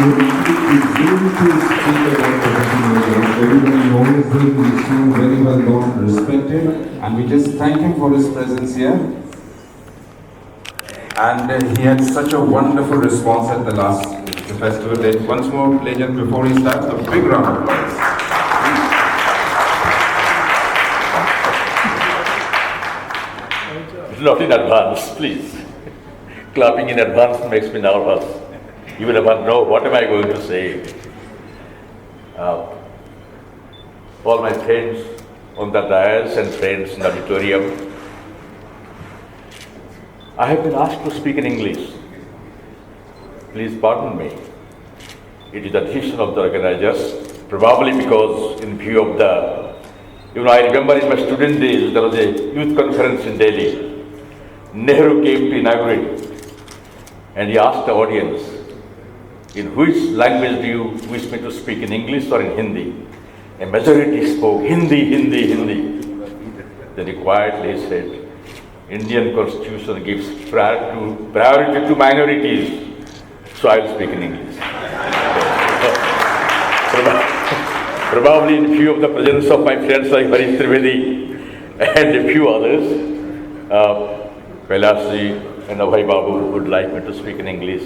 would presume to speak about professionalism. Everybody knows him, he's so very well known, respected, and we just thank him for his presence here. And he had such a wonderful response at the last festival. Once more, legend, before he starts, a big round of applause. Not in advance, please. Clapping in advance makes me nervous. You will never know what am I going to say. All my friends on the dais and friends in the auditorium, I have been asked to speak in English. Please pardon me. It is the decision of the organizers, probably because in view of I remember in my student days, there was a youth conference in Delhi. Nehru came to inaugurate and he asked the audience, in which language do you wish me to speak, in English or in Hindi? A majority spoke Hindi, Hindi, Hindi. Then he quietly said, Indian constitution gives priority to minorities, so I will speak in English. Probably in view of the presence of my friends like Harish Trivedi and a few others, Kailash and Abhay Babu would like me to speak in English.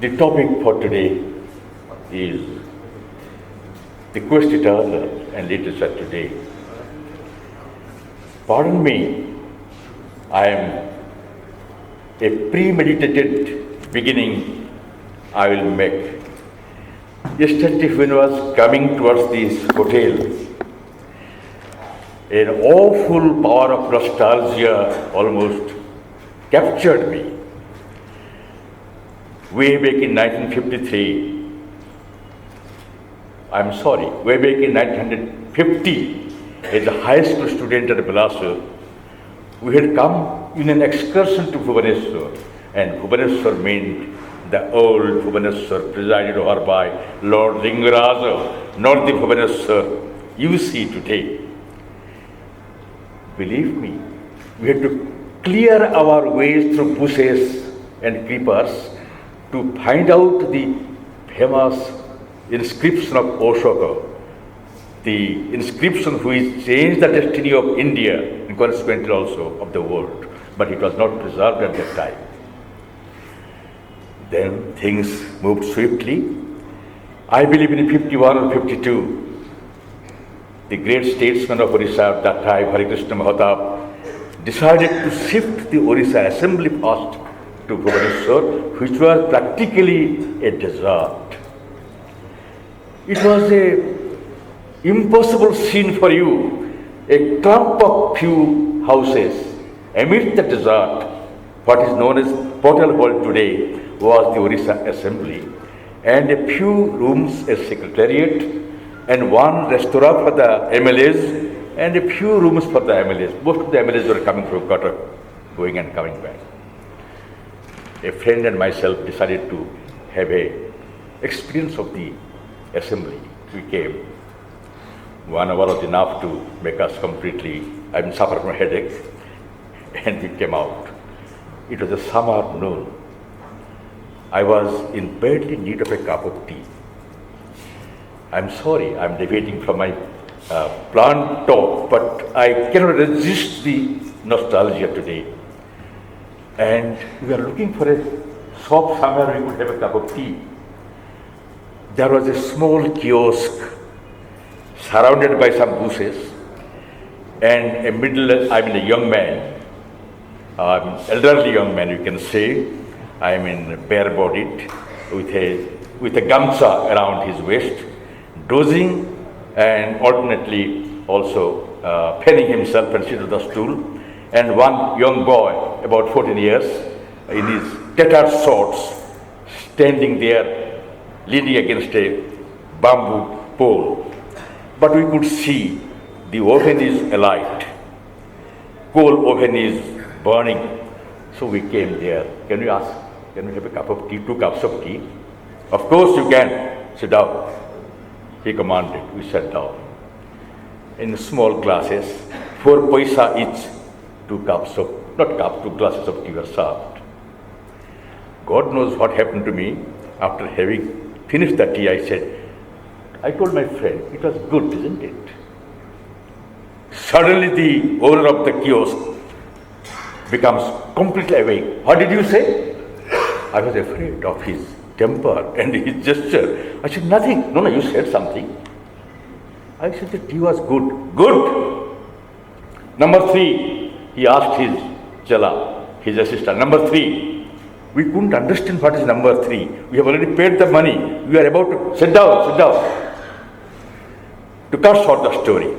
The topic for today is the quest eternal and literature today. Pardon me, I am a premeditated beginning I will make. Yesterday when I was coming towards this hotel, an awful power of nostalgia almost captured me. Way back in 1953, way back in 1950, as a high school student at Bilaspur, we had come in an excursion to Bhubaneswar, and Bhubaneswar meant the old Bhubaneswar presided over by Lord Lingaraja, not the Bhubaneswar you see today. Believe me, we had to clear our ways through bushes and creepers to find out the famous inscription of Ashoka, the inscription which changed the destiny of India and consequently also of the world, but it was not preserved at that time. Then things moved swiftly. I believe in 51 or 52, the great statesman of Orissa at that time, Hari Krishna Mahatab, decided to shift the Orissa assembly post to Bhubaneswar, which was practically a desert. It was an impossible scene for you, a clump of few houses amidst the desert. What is known as Portal Hall today was the Orissa assembly, and a few rooms as secretariat, and one restaurant for the MLAs, and a few rooms for the MLAs. Most of the MLAs were coming from Cuttack, going and coming back. A friend and myself decided to have a experience of the assembly. We came. 1 hour was enough to make us completely, suffer from a headache, and we came out. It was a summer noon. I was in badly need of a cup of tea. I'm sorry, I'm deviating from my planned talk, but I cannot resist the nostalgia today. And we are looking for a shop somewhere we could have a cup of tea. There was a small kiosk surrounded by some bushes, and a young man, elderly young man, you can say, bare-bodied, with a gamcha around his waist, dozing and alternately also fanning himself and sitting on the stool, and one young boy, about 14 years, in his tattered shorts, standing there, leaning against a bamboo pole. But we could see the oven is alight, coal oven is burning. So we came there. Can we have a cup of tea, 2 cups of tea? Of course you can. Sit down. He commanded. We sat down. In small glasses, 4 paisa each, 2 glasses of tea were served. God knows what happened to me. After having finished the tea, I told my friend, it was good, isn't it? Suddenly the owner of the kiosk becomes completely awake. What did you say? I was afraid of his temper and his gesture. I said, nothing. No, you said something. I said the tea was good. Good. Number 3, he asked his chela, his assistant. Number 3, we couldn't understand what is number 3. We have already paid the money. We are about to sit down. To cut short the story,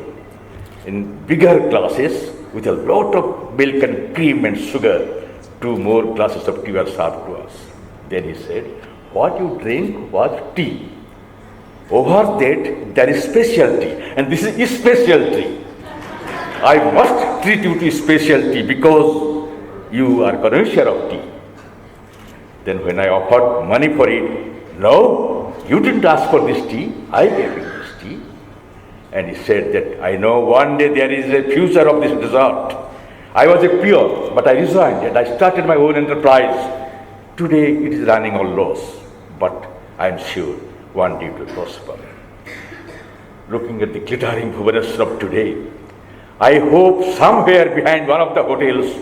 in bigger glasses with a lot of milk and cream and sugar, 2 more glasses of tea were served to us. Then he said, what you drink was tea. Over that, there is specialty, and this is specialty. I must treat you to specialty because you are connoisseur of tea. Then when I offered money for it, no, you didn't ask for this tea, I gave you this tea. And he said that I know one day there is a future of this dessert. I was a peer, but I resigned and I started my own enterprise. Today it is running on loss, but I am sure one day it will prosper. Looking at the glittering Bhubaneswar of today, I hope somewhere behind one of the hotels,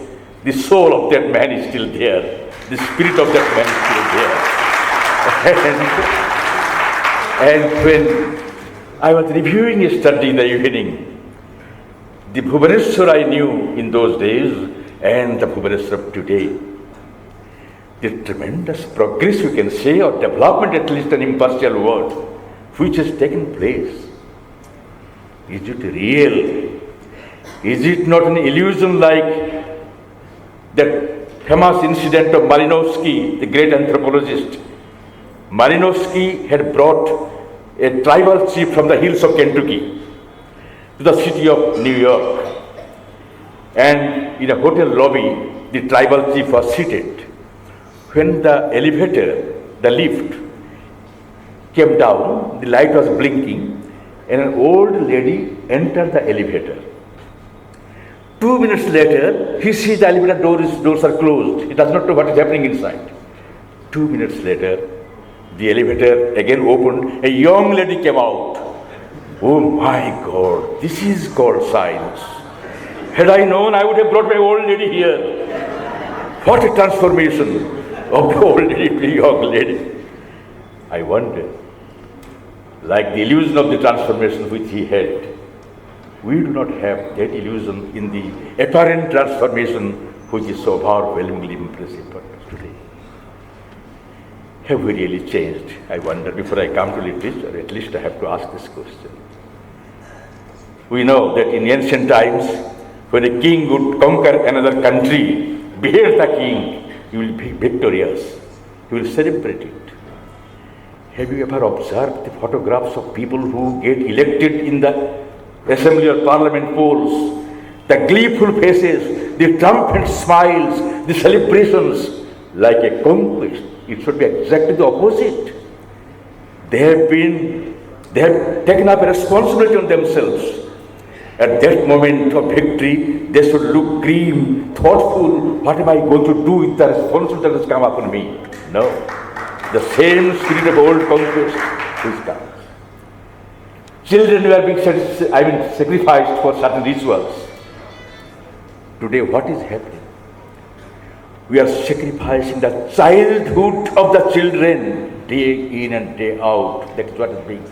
the soul of that man is still there. The spirit of that man is still there. And when I was reviewing yesterday in the evening, the Bhubaneswar I knew in those days and the Bhubaneswar of today, the tremendous progress you can say, or development, at least an impartial word, which has taken place. Is it real? Is it not an illusion like that famous incident of Malinowski, the great anthropologist? Malinowski had brought a tribal chief from the hills of Kentucky to the city of New York. And in a hotel lobby, the tribal chief was seated. When the elevator, the lift, came down, the light was blinking, and an old lady entered the elevator. 2 minutes later, he sees the elevator doors are closed. He does not know what is happening inside. 2 minutes later, the elevator again opened. A young lady came out. Oh my God, this is called science. Had I known, I would have brought my old lady here. What a transformation of the old lady to a young lady. I wonder, like the illusion of the transformation which he had, we do not have that illusion in the apparent transformation which is so overwhelmingly impressive for us today. Have we really changed? I wonder. Before I come to literature, at least I have to ask this question. We know that in ancient times, when a king would conquer another country, behead the king, he will be victorious. He will celebrate it. Have you ever observed the photographs of people who get elected in the assembly or parliament polls? The gleeful faces, the triumphant smiles, the celebrations, like a conquest. It should be exactly the opposite. They have taken up a responsibility on themselves. At that moment of victory, they should look grim, thoughtful. What am I going to do with the responsibility that has come upon me? No. The same spirit of old conquest will come. Children were being sacrificed for certain rituals. Today, what is happening? We are sacrificing the childhood of the children day in and day out. That is what is being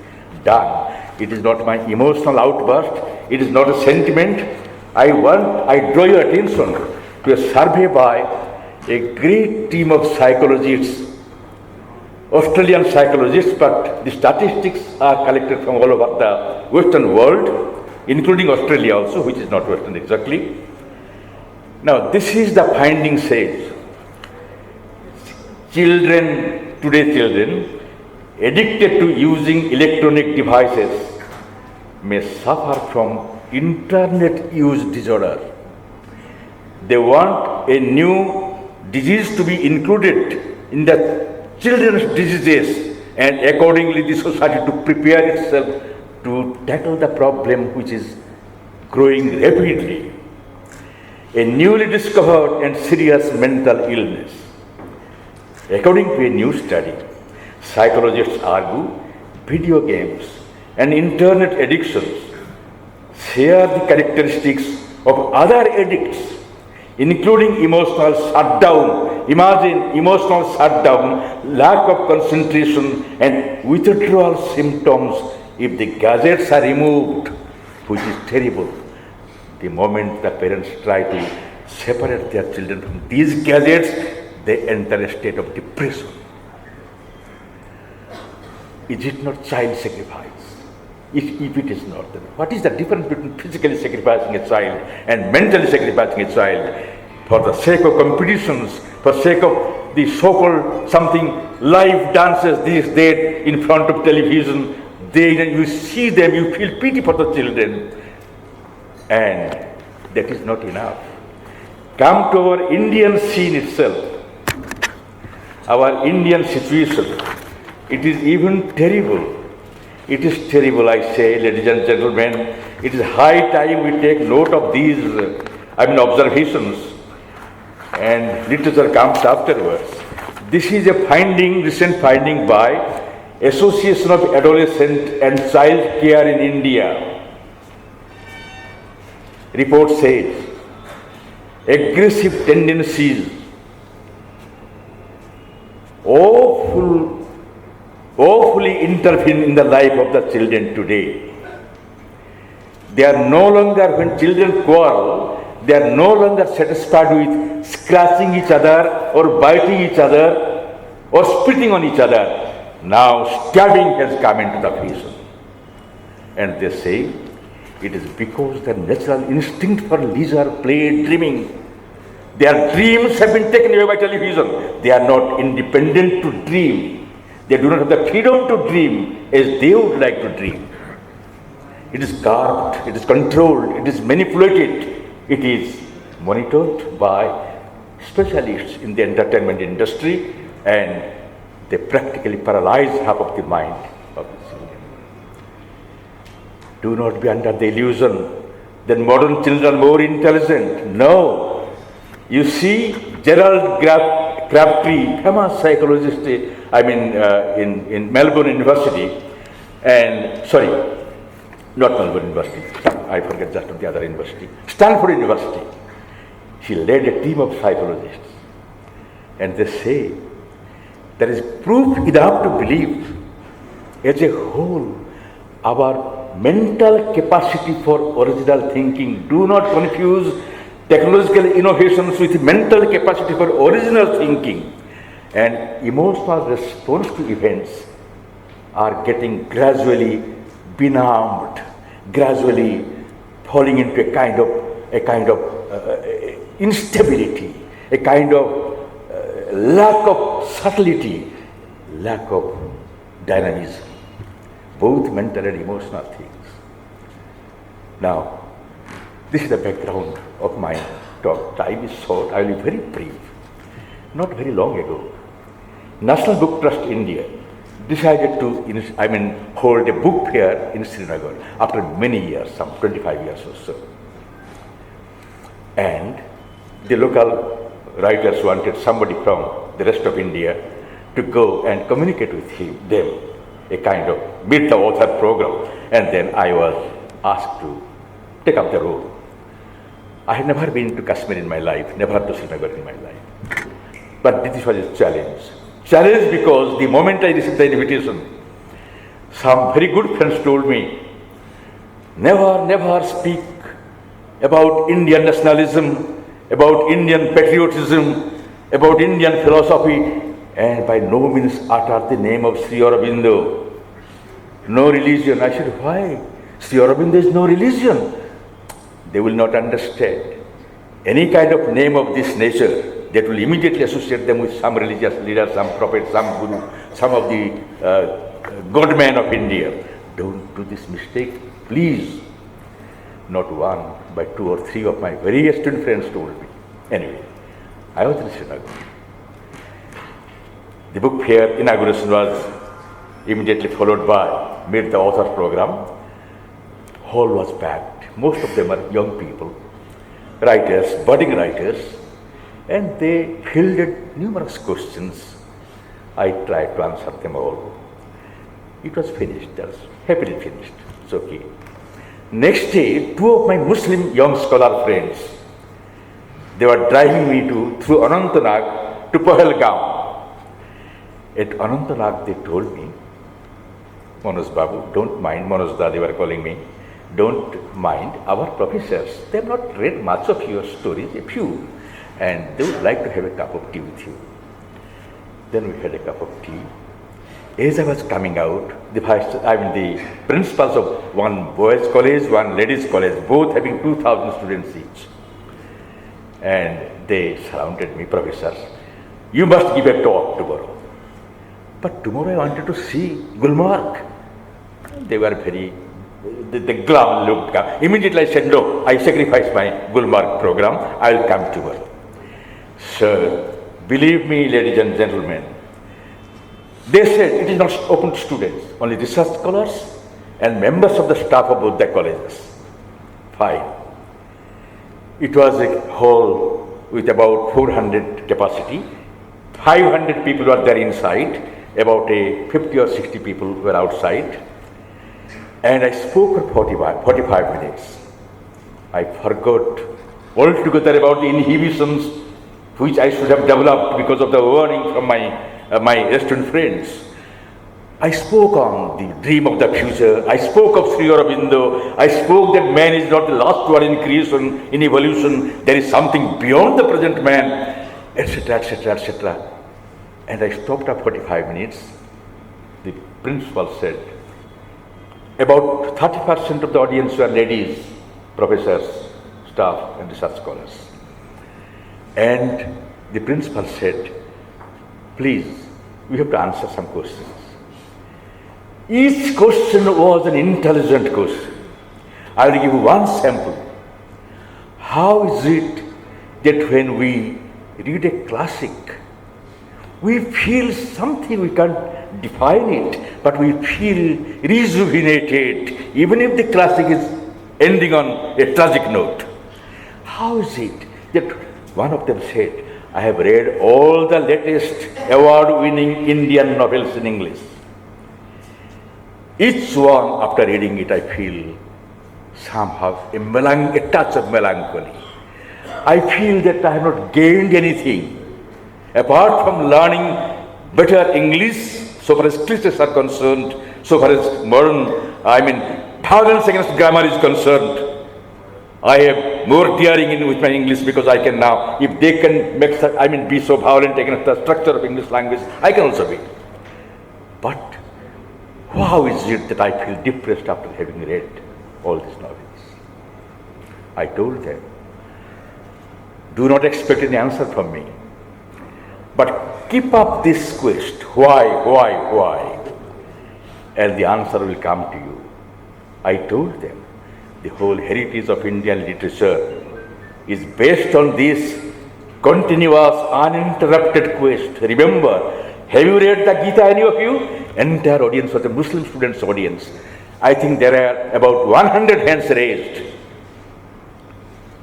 done. It is not my emotional outburst. It is not a sentiment. I draw your attention to a survey by a great team of psychologists, Australian psychologists, but the statistics are collected from all over the Western world, including Australia also, which is not Western exactly. Now, this is the finding says, today's children, addicted to using electronic devices may suffer from internet use disorder. They want a new disease to be included in the children's diseases, and accordingly the society to prepare itself to tackle the problem which is growing rapidly. A newly discovered and serious mental illness. According to a new study, psychologists argue video games and internet addictions share the characteristics of other addicts, including emotional shutdown. Imagine emotional shutdown, lack of concentration, and withdrawal symptoms if the gadgets are removed, which is terrible. The moment the parents try to separate their children from these gadgets, they enter a state of depression. Is it not child sacrifice? If it is not, then what is the difference between physically sacrificing a child and mentally sacrificing a child for the sake of competitions, for the sake of the so-called something live dances these days in front of television? You see them, you feel pity for the children, and that is not enough. Come to our Indian scene itself, our Indian situation. It is even terrible. It is terrible, I say, ladies and gentlemen. It is high time we take note of these, observations, and literature comes afterwards. This is a recent finding by Association of Adolescent and Child Care in India. Report says, aggressive tendencies, awfully intervene in the life of the children today. They are no longer, when children quarrel, they are no longer satisfied with scratching each other or biting each other or spitting on each other. Now stabbing has come into the vision. And they say it is because their natural instinct for leisure, play, dreaming, their dreams have been taken away by television. They are not independent to dream. They do not have the freedom to dream as they would like to dream. It is carved, it is controlled, it is manipulated, it is monitored by specialists in the entertainment industry, and they practically paralyze half of the mind of the children. Do not be under the illusion that modern children are more intelligent. No. You see, Gerald Crabtree, famous psychologist, in Melbourne University, and not Melbourne University, I forget just the other university, Stanford University. He led a team of psychologists, and they say there is proof enough to believe as a whole our mental capacity for original thinking. Do not confuse technological innovations with mental capacity for original thinking, and emotional response to events are getting gradually benumbed, gradually falling into a kind of instability, a kind of lack of subtlety, lack of dynamism, both mental and emotional things. Now, this is the background of my talk. Time is short, I will be very brief. Not very long ago, National Book Trust India decided to hold a book fair in Srinagar after many years, some 25 years or so. And the local writers wanted somebody from the rest of India to go and communicate with them, a kind of meet the author program. And then I was asked to take up the role. I had never been to Kashmir in my life, never to Srinagar in my life. But this was a challenge. Challenge because the moment I received the invitation, some very good friends told me, never speak about Indian nationalism, about Indian patriotism, about Indian philosophy, and by no means utter the name of Sri Aurobindo. No religion. I said, why? Sri Aurobindo is no religion. They will not understand. Any kind of name of this nature, that will immediately associate them with some religious leader, some prophet, some guru, some of the godmen of India. Don't do this mistake, please. Not one, but 2 or 3 of my very esteemed friends told me. Anyway, I was in Srinagar. The book fair inauguration was immediately followed by Meet the Author program. Hall was packed. Most of them are young people, writers, budding writers, and they fielded numerous questions I tried to answer them all. It was finished, that's happily finished. It's okay. Next day, two of my Muslim young scholar friends, they were driving me through Anantnag to Pahalgam. At Anantnag, they told me, Manoj Babu, don't mind, Manoj Da, they were calling me, don't mind, our professors, they have not read much of your stories, a few, and they would like to have a cup of tea with you. Then we had a cup of tea. As I was coming out, the principals of one boys' college, one ladies' college, both having 2,000 students each. And they surrounded me, professors, you must give a talk tomorrow. But tomorrow I wanted to see Gulmarg. They were the glum looked up. Immediately I said, no, I sacrifice my Gulmarg program, I will come tomorrow. Sir, believe me, ladies and gentlemen, they said it is not open to students, only research scholars and members of the staff of both the colleges. Fine. It was a hall with about 400 capacity. 500 people were there inside, about 50 or 60 people were outside. And I spoke for 45 minutes. I forgot altogether about the inhibitions which I should have developed because of the warning from my restaurant friends. I spoke on the dream of the future. I spoke of Sri Aurobindo. I spoke that man is not the last one in creation, in evolution. There is something beyond the present man, etc., etc., etc. And I stopped at 45 minutes. The principal said, about 30% of the audience were ladies, professors, staff, and research scholars. And the principal said, please, we have to answer some questions. Each question was an intelligent question. I will give you one sample. How is it that when we read a classic, we feel something, we can't define it, but we feel rejuvenated, even if the classic is ending on a tragic note? How is it that one of them said, I have read all the latest award-winning Indian novels in English. Each one, after reading it, I feel somehow a touch of melancholy. I feel that I have not gained anything apart from learning better English, so far as cliches are concerned, so far as violence against grammar is concerned. I am more daring with my English because I can now, if they can be so violent against the structure of English language, I can also be. But how is it that I feel depressed after having read all these novels? I told them, do not expect any answer from me, but keep up this quest. Why? And the answer will come to you. I told them, the whole heritage of Indian literature is based on this continuous, uninterrupted quest. Remember, have you read the Gita, any of you? Entire audience was a Muslim students' audience. I think there are about 100 hands raised.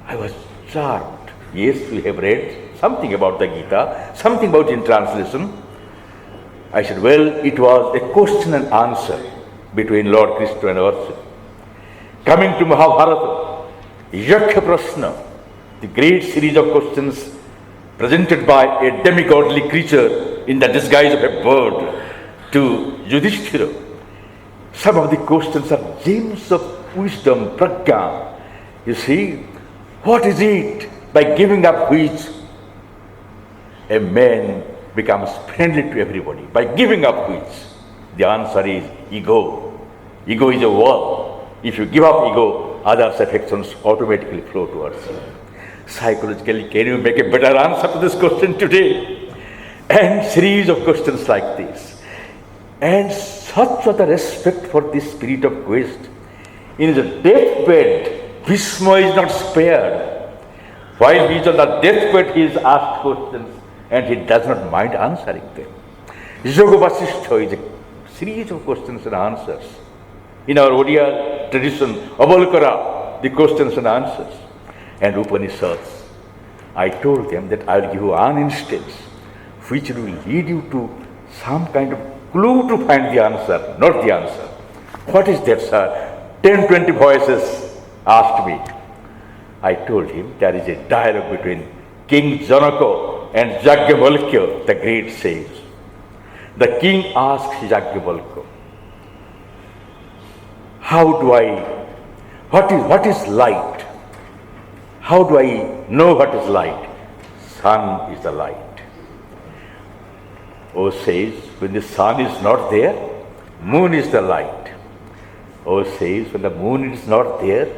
I was charmed. Yes, we have read something about the Gita, something about in translation. I said, well, it was a question and answer between Lord Krishna and Arjuna. Coming to Mahabharata, Yaksha Prashna, the great series of questions presented by a demigodly creature in the disguise of a bird to Yudhishthira. Some of the questions are gems of wisdom, prajna. You see, what is it by giving up which a man becomes friendly to everybody? By giving up which? The answer is ego. Ego is a wall. If you give up ego, others' affections automatically flow towards you. Psychologically, can you make a better answer to this question today? And series of questions like this. And such was the respect for this spirit of quest. In his deathbed, Bhishma is not spared. While he is on the deathbed, he is asked questions and he does not mind answering them. Yoga Vasishtha is a series of questions and answers. In our Odia tradition, Avalokara, the questions and answers. And Upanishads, I told them that I will give you one instance which will lead you to some kind of clue to find the answer, not the answer. What is that, sir? 10, 20 voices asked me. I told him there is a dialogue between King Janaka and Yajnavalkya, the great sage. The king asked Yajnavalkya, what is light? How do I know what is light? Sun is the light. O sage, when the sun is not there, moon is the light. O sage, when the moon is not there,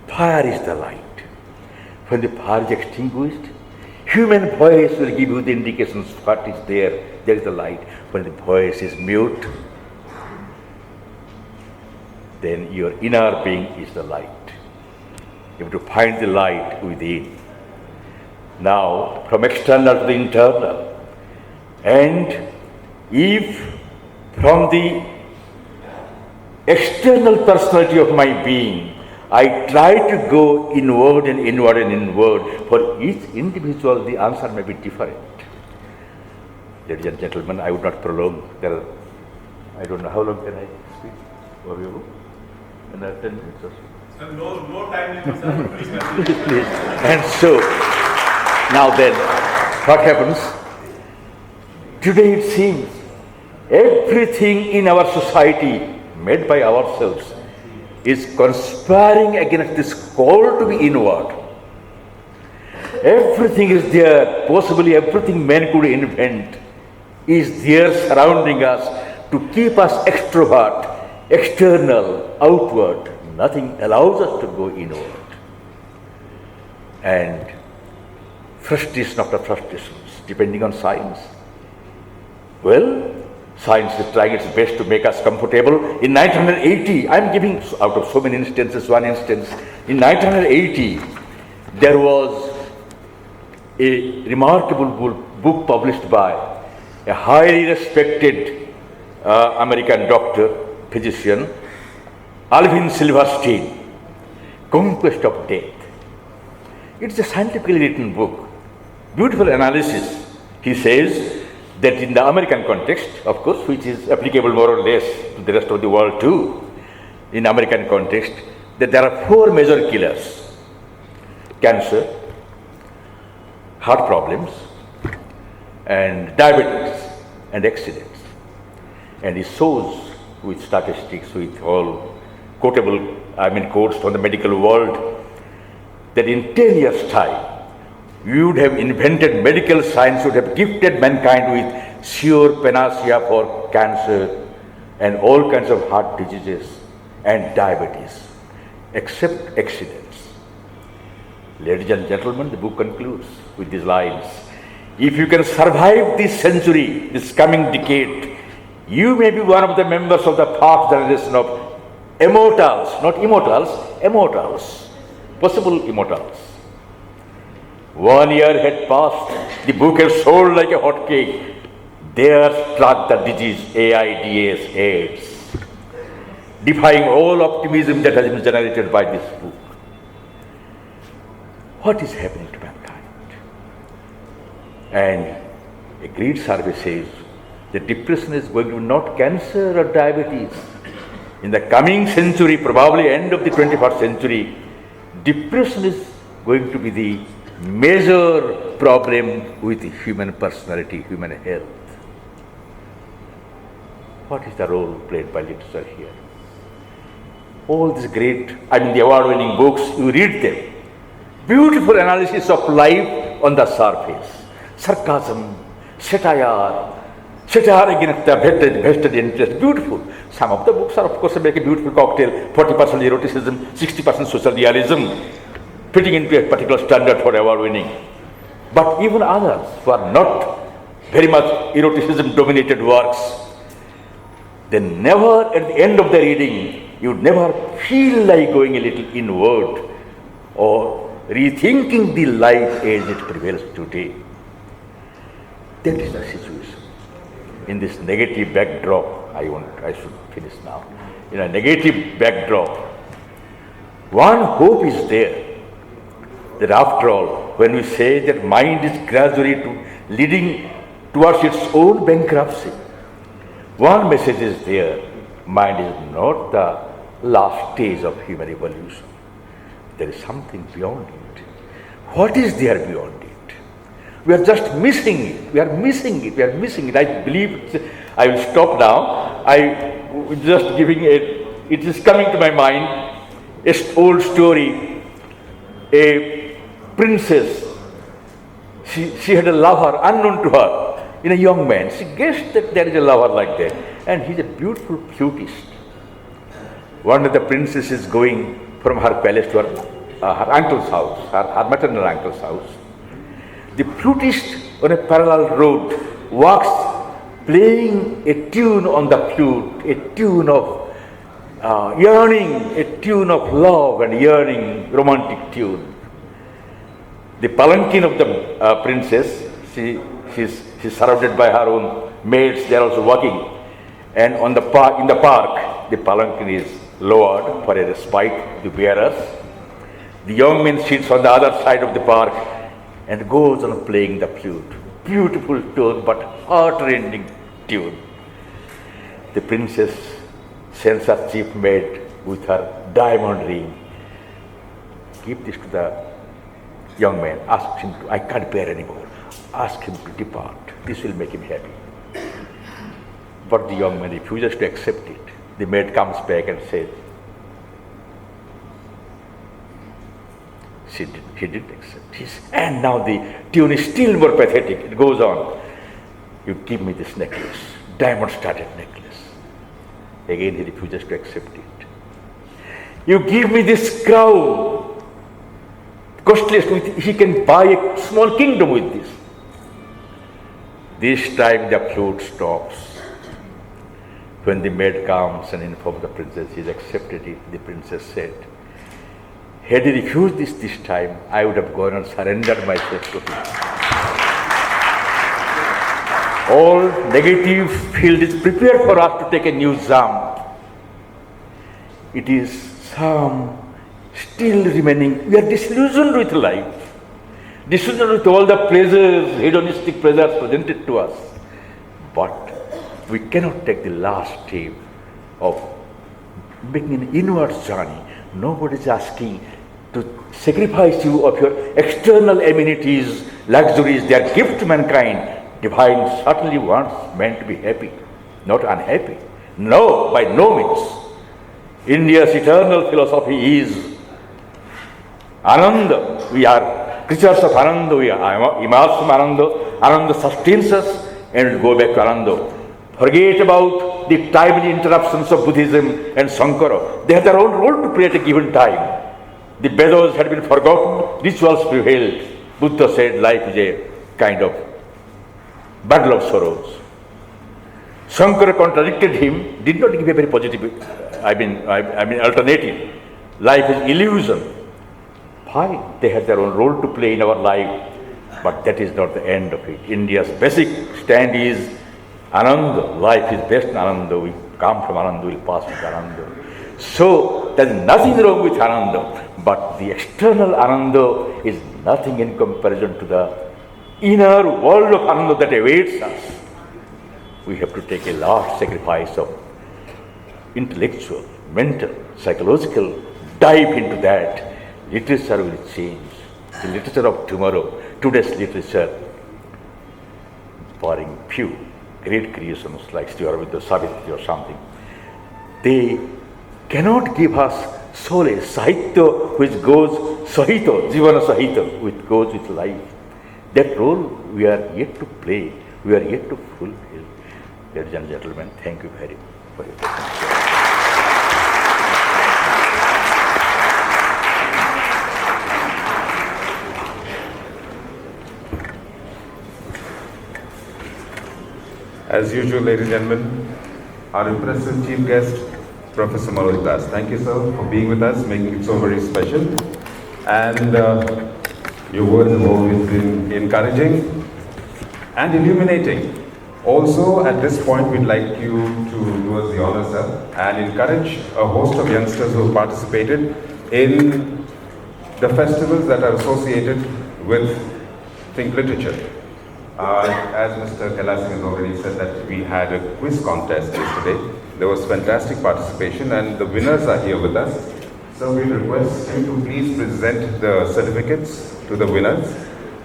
fire is the light. When the fire is extinguished, human voice will give you the indications what is there. There is the light. When the voice is mute, then your inner being is the light. You have to find the light within. Now, from external to the internal. And if from the external personality of my being, I try to go inward and inward and inward, for each individual the answer may be different. Ladies and gentlemen, I would not prolong. I don't know how long can I speak for you? Another 10 minutes or so. No time limit, sir. Please continue. Please. And so, now then, what happens? Today it seems everything in our society made by ourselves is conspiring against this call to be inward. Everything is there, possibly everything man could invent is there surrounding us to keep us extrovert, external, outward. Nothing allows us to go inward. And frustration after frustrations, depending on science. Well, science is trying its best to make us comfortable. In 1980, I am giving out of so many instances, one instance. In 1980, there was a remarkable book published by a highly respected American doctor, physician, Alvin Silverstein, Conquest of Death. It's a scientifically written book, beautiful analysis. He says that in the American context, of course, which is applicable more or less to the rest of the world too, in American context, that there are 4 major killers: cancer, heart problems, and diabetes, and accidents. And he shows with statistics, with all quotes from the medical world, that in 10 years' time, you would have invented medical science, would have gifted mankind with sure panacea for cancer and all kinds of heart diseases and diabetes, except accidents. Ladies and gentlemen, the book concludes with these lines: if you can survive this century, this coming decade, you may be one of the members of the past generation of immortals, not immortals, immortals, possible immortals. 1 year had passed, the book had sold like a hot cake. There struck the disease AIDS, AIDS, defying all optimism that has been generated by this book. What is happening to mankind? And a great survey says that depression is going to be not cancer or diabetes. In the coming century, probably end of the 21st century, depression is going to be the major problem with human personality, human health. What is the role played by literature here? All these great, the award-winning books, you read them. Beautiful analysis of life on the surface. Sarcasm, satire against the vested interest. Beautiful. Some of the books are, of course, make a beautiful cocktail. 40% eroticism, 60% social realism, fitting into a particular standard for award winning. But even others who are not very much eroticism dominated works, then never at the end of the reading, you never feel like going a little inward or rethinking the life as it prevails today. That is the situation. In this negative backdrop, I should finish now. In a negative backdrop, one hope is there that after all, when we say that mind is gradually leading towards its own bankruptcy. One message is there: mind is not the last stage of human evolution. There is something beyond it. What is there beyond it? We are just missing it. We are missing it. We are missing it. I believe I will stop now. I just giving it. It is coming to my mind. An old story. A princess. She had a lover unknown to her, in a young man. She guessed that there is a lover like that, and he's a beautiful flutist. One day the princess is going from her palace to her uncle's house, her maternal uncle's house. The flutist on a parallel road walks playing a tune on the flute, a tune of yearning, a tune of love and yearning, romantic tune. The palanquin of the princess, she's surrounded by her own maids, they are also walking. And in the park, the palanquin is lowered for a respite to bearers. The young man sits on the other side of the park and goes on playing the flute. Beautiful tune, but heart-rending tune. The princess sends her chief maid with her diamond ring. Give this to the young man. Ask him to, I can't bear anymore. Ask him to depart. This will make him happy. But the young man refuses to accept it. The maid comes back and says, he didn't accept it. And now the tune is still more pathetic. It goes on. You give me this necklace, diamond-studded necklace. Again he refuses to accept it. You give me this crown, costliest, he can buy a small kingdom with this. This time the flute stops. When the maid comes and informs the princess he has accepted it, the princess said, had he refused this time, I would have gone and surrendered myself to him. All negative field is prepared for us to take a new jump. It is some still remaining. We are disillusioned with life, disillusioned with all the pleasures, hedonistic pleasures presented to us. But we cannot take the last step of making an inward journey. Nobody is asking to sacrifice you of your external amenities, luxuries. They are gift to mankind. Divine certainly wants man to be happy, not unhappy. No, by no means. India's eternal philosophy is Ananda. We are creatures of Ananda. We are immersed in Ananda. Ananda sustains us and we go back to Ananda. Forget about the timely interruptions of Buddhism and Sankara. They have their own role to play at a given time. The Vedas had been forgotten, rituals prevailed. Buddha said life is a kind of bundle of sorrows. Sankara contradicted him, did not give a very positive, alternative. Life is illusion. Fine, they have their own role to play in our life, but that is not the end of it. India's basic stand is Ananda. Life is best in Ananda. We come from Ananda, we will pass into Ananda. So, there is nothing wrong with Ananda, but the external Ananda is nothing in comparison to the inner world of Ananda that awaits us. We have to take a large sacrifice of intellectual, mental, psychological dive into that. Literature will change. The literature of tomorrow, today's literature, barring few great creations like Sri Aurobindo, Savitri or something, they cannot give us solace, sahitya which goes sahita, jivana sahita, which goes with life. That role we are yet to play, we are yet to fulfill. Ladies and gentlemen, thank you very much for your attention. As usual, ladies and gentlemen, our impressive chief guest, Professor Manoj Das. Thank you, sir, for being with us, making it so very special. And your words have always been encouraging and illuminating. Also, at this point, we'd like you to do us the honor, sir, and encourage a host of youngsters who have participated in the festivals that are associated with Think Literature. As Mr. Kailasing has already said that we had a quiz contest yesterday. There was fantastic participation and the winners are here with us. So we request you to please present the certificates to the winners.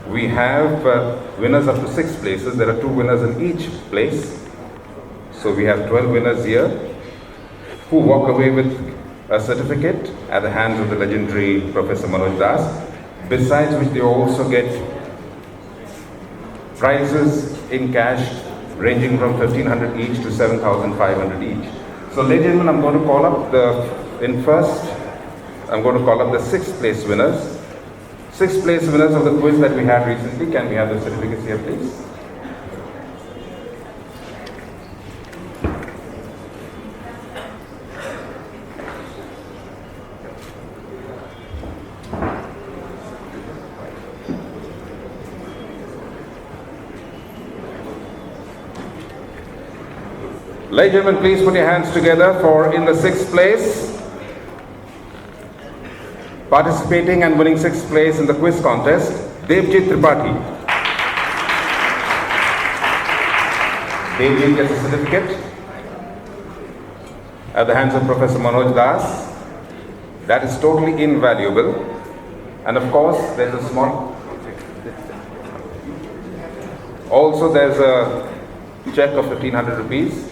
We have winners up to 6 places. There are 2 winners in each place. So we have 12 winners here who walk away with a certificate at the hands of the legendary Professor Manoj Das, besides which they also get prizes in cash ranging from 1,500 each to 7,500 each. So ladies and gentlemen, I'm going to call up the 6th place winners. 6th place winners of the quiz that we had recently. Can we have the certificates here, please? Ladies and gentlemen, please put your hands together for in the 6th place, participating and winning 6th place in the quiz contest, Devjit Tripathi. Devjit gets a certificate at the hands of Professor Manoj Das. That is totally invaluable. And of course, there's a small, also there's a check of 1,500 rupees.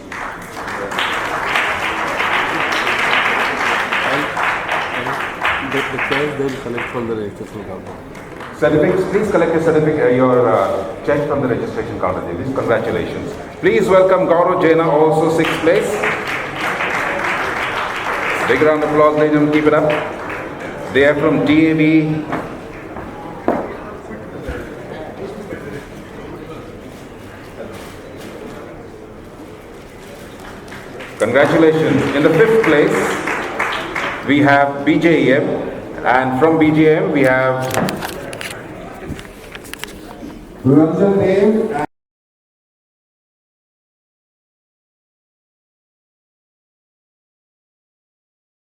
The cash they will collect from the registration counter. Certificates, please collect your certificate, your check from the registration counter. Please, congratulations. Please welcome Gaurav Jaina, also 6th place. Big round of applause, ladies and gentlemen, keep it up. They are from DAV. Congratulations. In the 5th place, we have BJEM, and from BJEM we have Ranjan Dev.